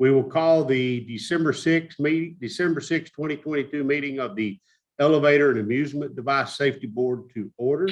We will call the December 6th, 2022 meeting of the Elevator and Amusement Device Safety Board to order.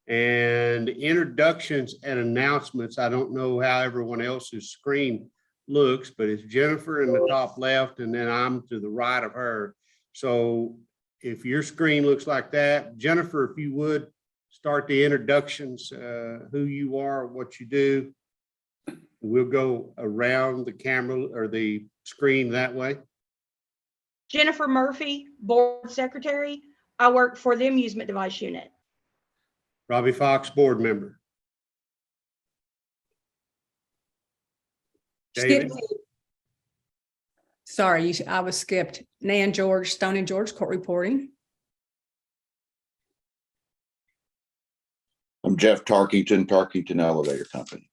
And introductions and announcements. I don't know how everyone else's screen looks, but it's Jennifer in the top left, and then I'm to the right of her. So if your screen looks like that, Jennifer, if you would start the introductions, who you are, what you do. We'll go around the camera or the screen that way. Jennifer Murphy, Board Secretary. I work for the Amusement Device Unit. Robbie Fox, Board Member. David. Sorry, I was skipped. Nan George, Stone and George, Court Reporting. I'm Jeff Tarkington Elevator Company.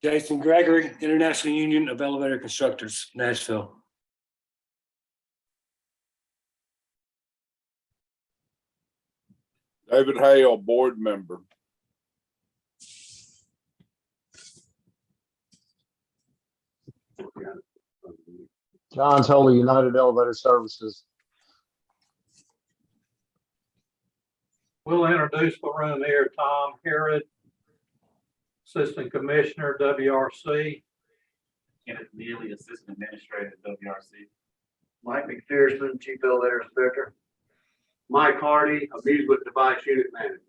Jason Gregory, International Union of Elevator Constructors, Nashville. David Hale, Board Member. John Tolley, United Elevator Services. We'll introduce the room here. Tom Harrod, Assistant Commissioner, WRC. Kenneth Neely, Assistant Administrator, WRC. Mike McPherson, Chief Elevator Inspector. Mike Hardy, Amusement Device Unit Manager.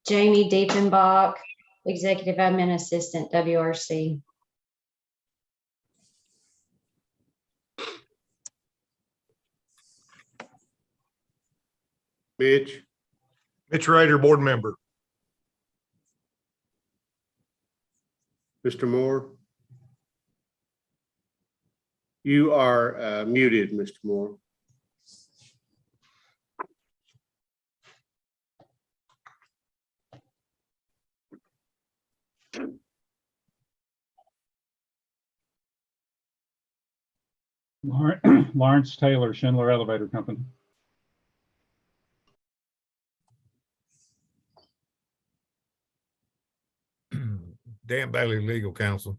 Jamie Diefenbach, Executive Admin Assistant, WRC. Mitch Rader, Board Member. Mr. Moore. You are muted, Mr. Moore. Lawrence Taylor, Schindler Elevator Company. Dan Bailey, Legal Counsel.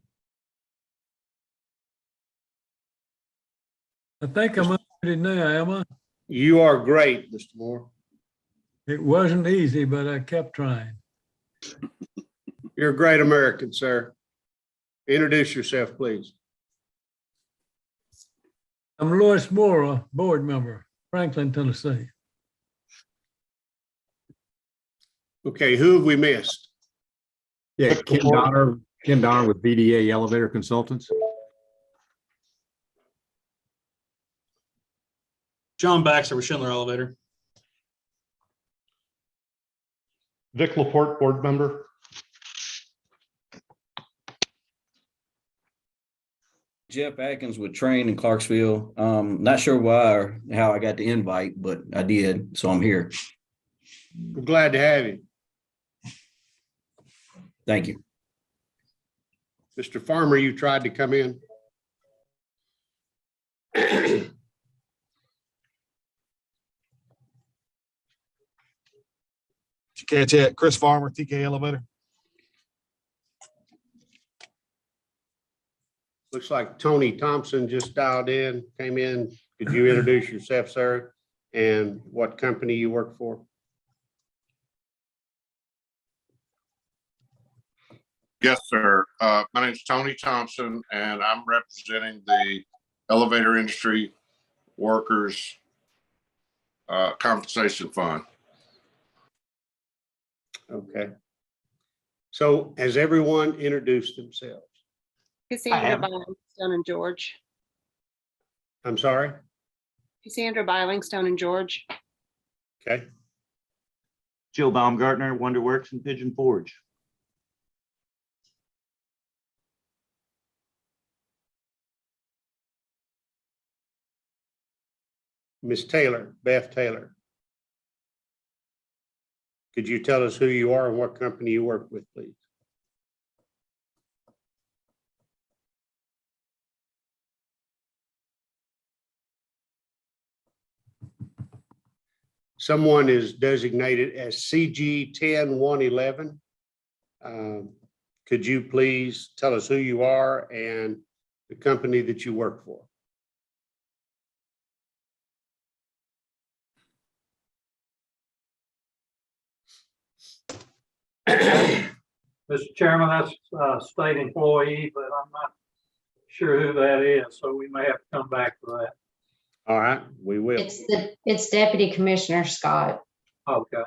I think I'm unmuted now, am I? You are great, Mr. Moore. It wasn't easy, but I kept trying. You're a great American, sir. Introduce yourself, please. I'm Louis Moore, a board member, Franklin, Tennessee. Okay, who have we missed? Yeah, Ken Donner with VDA Elevator Consultants. John Baxter with Schindler Elevator. Vic Laporte, Board Member. Jeff Atkins with Train in Clarksville. Not sure why or how I got the invite, but I did, so I'm here. We're glad to have you. Thank you. Mr. Farmer, you tried to come in. Did you catch that? Chris Farmer, TK Elevator. Looks like Tony Thompson just dialed in, came in. Could you introduce yourself, sir, and what company you work for? Yes, sir. My name is Tony Thompson, and I'm representing the Elevator Industry Workers Compensation Fund. Okay. So has everyone introduced themselves? Cassandra Bylingstone and George. I'm sorry? Cassandra Bylingstone and George. Okay. Jill Baumgartner, Wonderworks and Pigeon Forge. Ms. Taylor, Beth Taylor. Could you tell us who you are and what company you work with, please? someone is designated as CG 10111. Could you please tell us who you are and the company that you work for? Mr. Chairman, that's a state employee, but I'm not sure who that is, so we may have to come back to that. All right, we will. It's Deputy Commissioner Scott. Okay.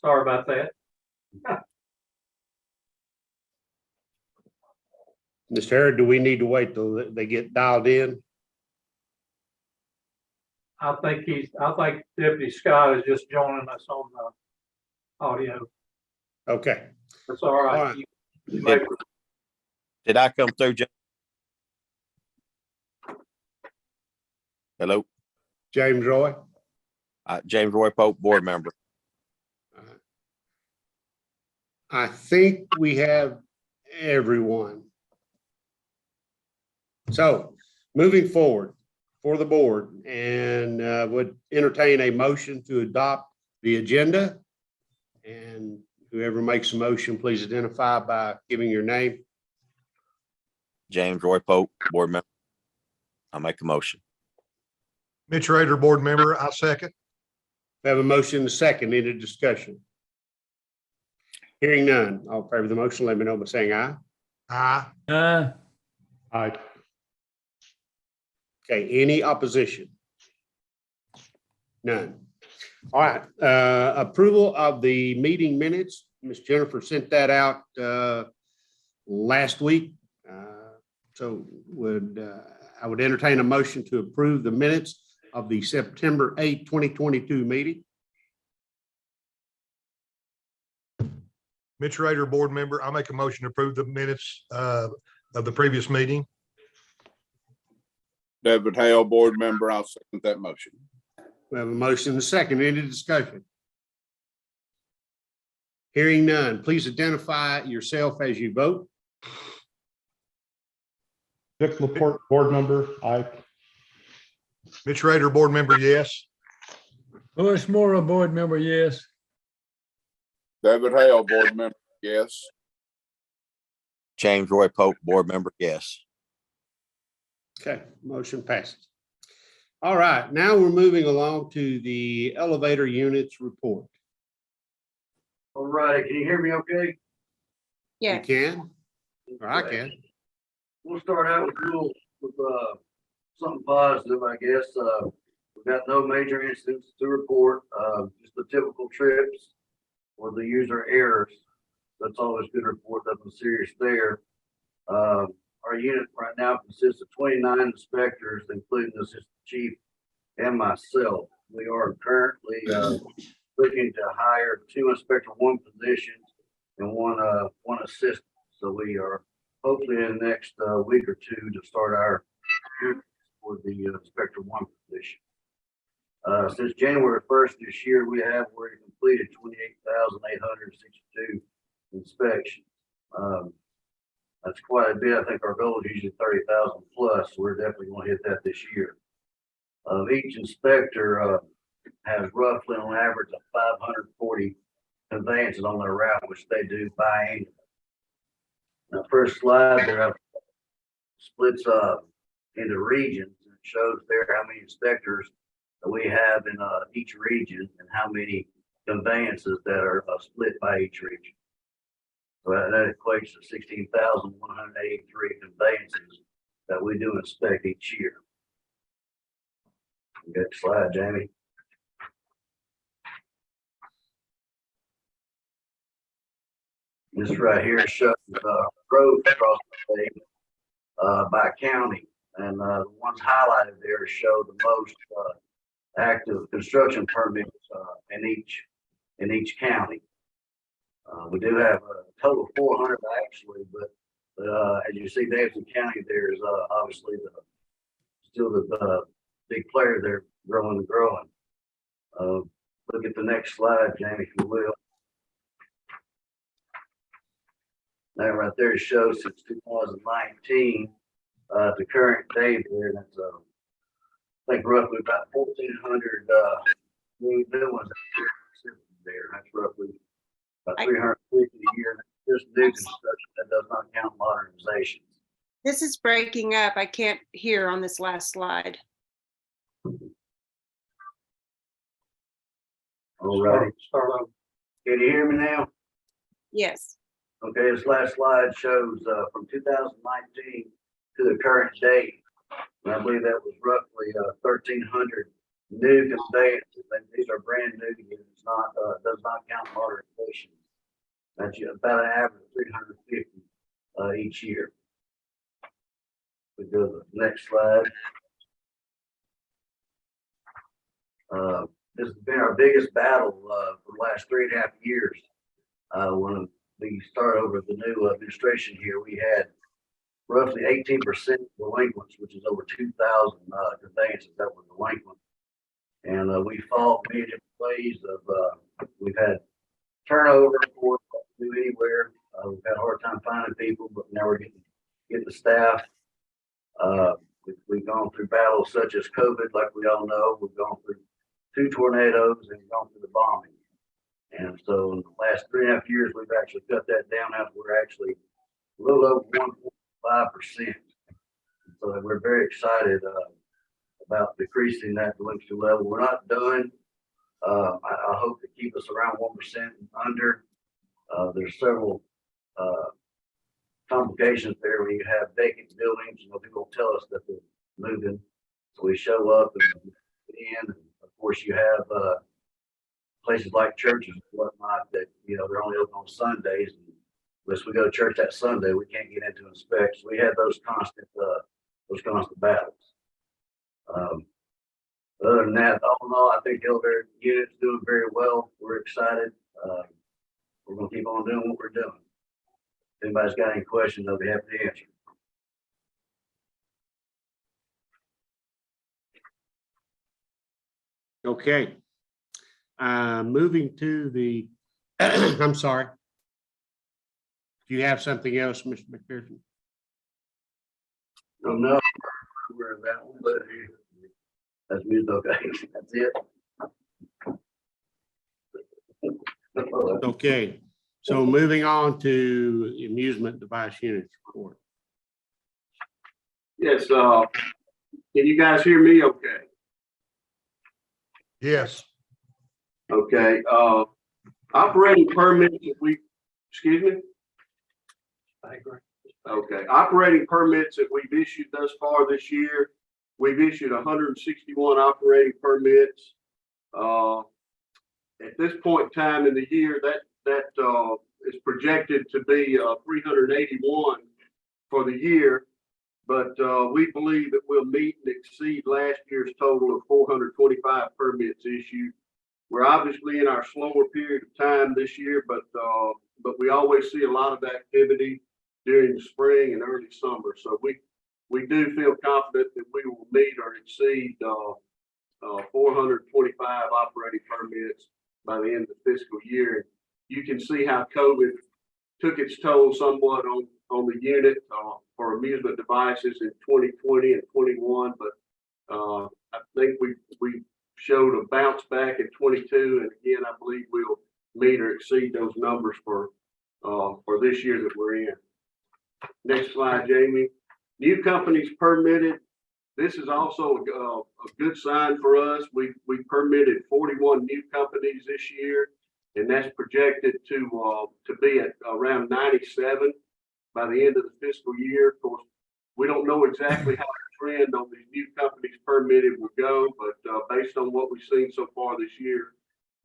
Sorry about that. Mr. Harrod, do we need to wait till they get dialed in? I think Deputy Scott is just joining us on the audio. Okay. That's all right. All right. You may- Did I come through? Hello, James Roy? James Roy Pope, board member. I think we have everyone. So moving forward for the board, and would entertain a motion to adopt the agenda. And whoever makes a motion, please identify by giving your name. James Roy Pope, board member. I'll make a motion. Mitch Rader, board member, I second. We have a motion and a second. Any discussion? Hearing none. All in favor of the motion, let me know by saying aye. Aye. Aye. Okay, any opposition? None. All right, approval of the meeting minutes. Ms. Jennifer sent that out last week. So I would entertain a motion to approve the minutes of the September 8, 2022 meeting. Mitch Rader, board member, I'll make a motion to approve the minutes of the previous meeting. David Hale, board member, I'll second that motion. We have a motion and a second. Any discussion? Hearing none, please identify yourself as you vote. Vic Laporte, board member, aye. Mitch Rader, board member, yes. Louis Mora, board member, yes. David Hale, board member, yes. James Roy Pope, board member, yes. Okay, motion passes. All right, now we're moving along to the elevator units report. All right, can you hear me okay? You Yeah. can? Or I can. We'll start out with something positive, I guess. We've got no major incidents to report, just the typical trips or the user errors. That's always good to report. Nothing serious there. Our unit right now consists of 29 inspectors, including the assistant chief and myself. We are currently looking to hire 2 inspector 1 positions and one assistant. So we are hopefully in the next week or 2 to start our for the inspector 1 position. Since January 1st this year, we have already completed 28,862 inspections. That's quite a bit. I think our goal is usually 30,000 plus. So we're definitely going to hit that this year. Each inspector has roughly on average of 540 conveyances on their route, which they do biannually. Now, first slide there splits into regions and shows there how many inspectors that we have in each region and how many conveyances that are split by each region. So that equates to 16,183 conveyances that we do inspect each year. Next slide, Jamie. This right here shows growth across the state by county, and the ones highlighted there show the most active construction permits in each county. We do have a total of 400 actually, but as you see, Davidson County there is obviously still the big player there, growing and growing. Look at the next slide, Jamie, if you will. That right there shows since 2019 to current day there. That's I think roughly about 1,400 new ones there, that's roughly about 350 a year. Just new construction, that does not count modernizations. This is breaking up. I can't hear on this last slide. All right, Start over. can you hear me now? Yes. Okay, this last slide shows from 2019 to the current date. And I believe that was roughly 1,300 new conveyances. And these are brand new units, not does not count modernization. That's about an average of 350 each year. We go to the next slide. This has been our biggest battle for the last 3.5 years. When we started over the new administration here, we had roughly 18% delinquents, which is over 2,000 conveyances that were delinquent. And we fought many different ways of, we've had turnover for do anywhere. We've had a hard time finding people, but now we're getting the staff. We've gone through battles such as COVID, like we all know. We've gone through 2 tornadoes and gone through the bombing. And so in the last 3.5 years, we've actually cut that down. Now we're actually a little over 1.5%. So we're very excited about decreasing that delinquency level. We're not done. I hope to keep us around 1% and under. There's several complications there when you have vacant buildings. You know, people tell us that they're moving, so we show up and in. And of course, you have places like churches and whatnot that, you know, they're only open on Sundays. And unless we go to church that Sunday, we can't get into inspect. So we have those constant battles. Other than that, all in all, I think the elevator unit's doing very well. We're excited. We're going to keep on doing what we're doing. If anybody's got any questions, they'll be happy to answer. Okay. Moving to the, I'm sorry. Do you have something else, Mr. McPherson? No, we're that one, but that's music. Okay, that's it. Okay, so moving on to amusement device units report. Yes, can you guys hear me okay? Yes. Okay, operating permits, excuse me? I agree. Okay, operating permits that we've issued thus far this year, we've issued 161 operating permits. At this point in time in the year, that is projected to be 381 for the year, but we believe that we'll meet and exceed last year's total of 425 permits issued. We're obviously in our slower period of time this year, but we always see a lot of activity during the spring and early summer. So we do feel confident that we will meet or exceed 425 operating permits by the end of the fiscal year. You can see how COVID took its toll somewhat on the unit for amusement devices in 2020 and 21, but I think we showed a bounce back in 22, and again, I believe we'll meet or exceed those numbers for this year that we're in. Next slide, Jamie. New companies permitted. This is also a good sign for us. We permitted 41 new companies this year, and that's projected to be at around 97 by the end of the fiscal year. Of course, we don't know exactly how the trend on these new companies permitted will go, but based on what we've seen so far this year,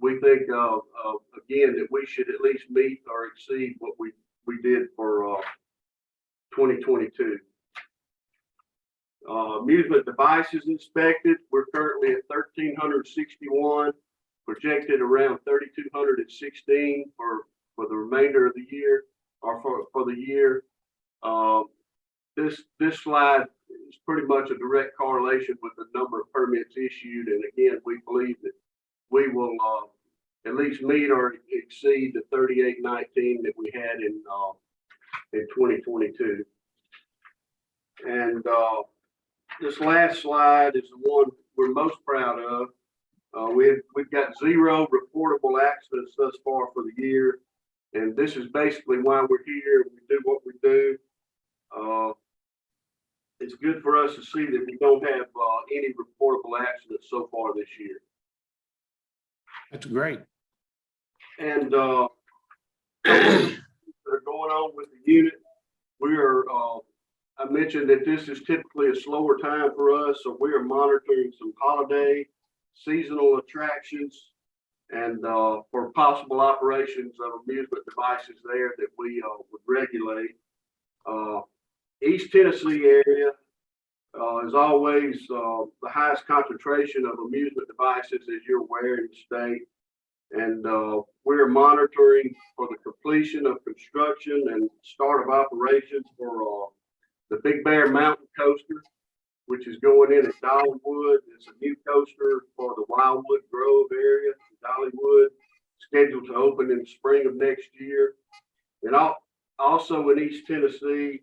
we think again that we should at least meet or exceed what we did for 2022. Amusement devices inspected. We're currently at 1,361, projected around 3,216 for the remainder of the year, or for the year. This slide is pretty much a direct correlation with the number of permits issued, and again, we believe that we will at least meet or exceed the 3,819 that we had in 2022. And this last slide is the one we're most proud of. We've got 0 reportable accidents thus far for the year. And this is basically why we're here. We do what we do. It's good for us to see that we don't have any reportable accidents so far this year. That's great. And that are going on with the unit. We are, I mentioned that this is typically a slower time for us, so we are monitoring some holiday, seasonal attractions, and for possible operations of amusement devices there that we would regulate. East Tennessee area is always the highest concentration of amusement devices, as you're aware, in the state. And we're monitoring for the completion of construction and start of operations for the Big Bear Mountain Coaster, which is going in at Dollywood. It's a new coaster for the Wildwood Grove area, Dollywood, scheduled to open in the spring of next year. And also in East Tennessee,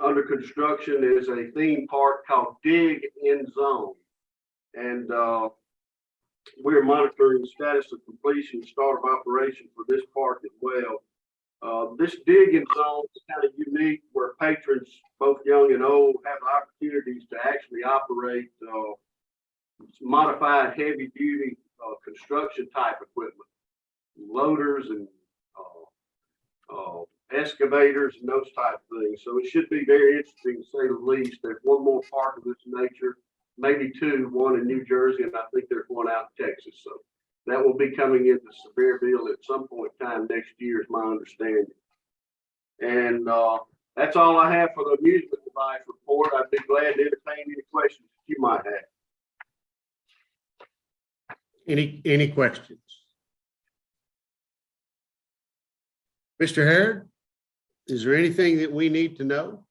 under construction is a theme park called Dig in Zone. And we're monitoring the status of completion, start of operation for this park as well. This Dig in Zone is kind of unique, where patrons, both young and old, have opportunities to actually operate modified heavy duty construction type equipment, loaders and excavators and those type of things. So it should be very interesting, to say the least. There's one more park of this nature, maybe 2, one in New Jersey, and I think there's one out in Texas. So that will be coming into Sevierville at some point in time next year, is my understanding. And that's all I have for the amusement device report. I'd be glad to entertain any questions that you might have. Any questions? Mr. Harrod, is there anything that we need to know?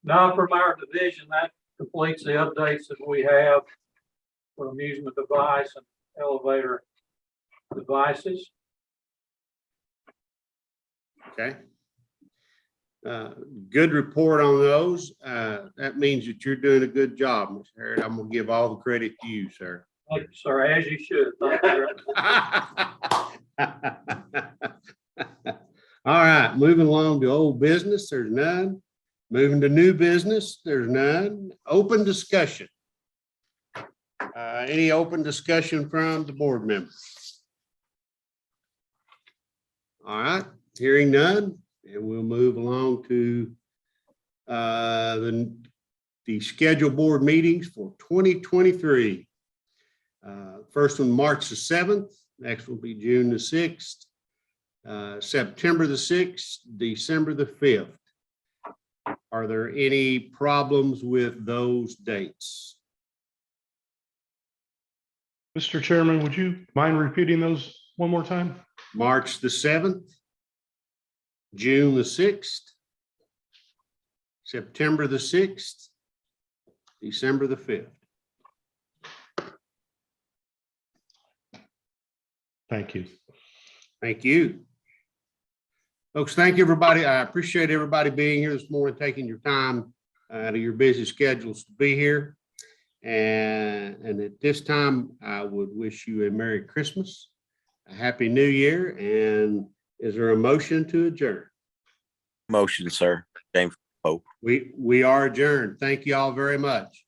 Now, from our division, that completes the updates that we have for amusement device and elevator devices. Okay. Good report on those. That means that you're doing a good job, Mr. Harrod. I'm gonna give all the credit to you, sir. Thank you, sir, as you should. Thank you. All right, moving along to old business, there's none. Moving to new business, there's none. Open discussion. Any open discussion from the board members? All right, hearing none, and we'll move along to the scheduled board meetings for 2023. First one, March the 7th. Next will be June the 6th, September the 6th, December the 5th. Are there any problems with those dates? Mr. Chairman, would you mind repeating those one more time? March the 7th, June the 6th, September the 6th, December the 5th. Thank you. Thank you. Folks, thank you, everybody. I appreciate everybody being here this morning, taking your time out of your busy schedules to be here. And at this time, I would wish you a Merry Christmas, a Happy New Year, and is there a motion to adjourn? Motion, sir. James Pope. We are adjourned. Thank you all very much.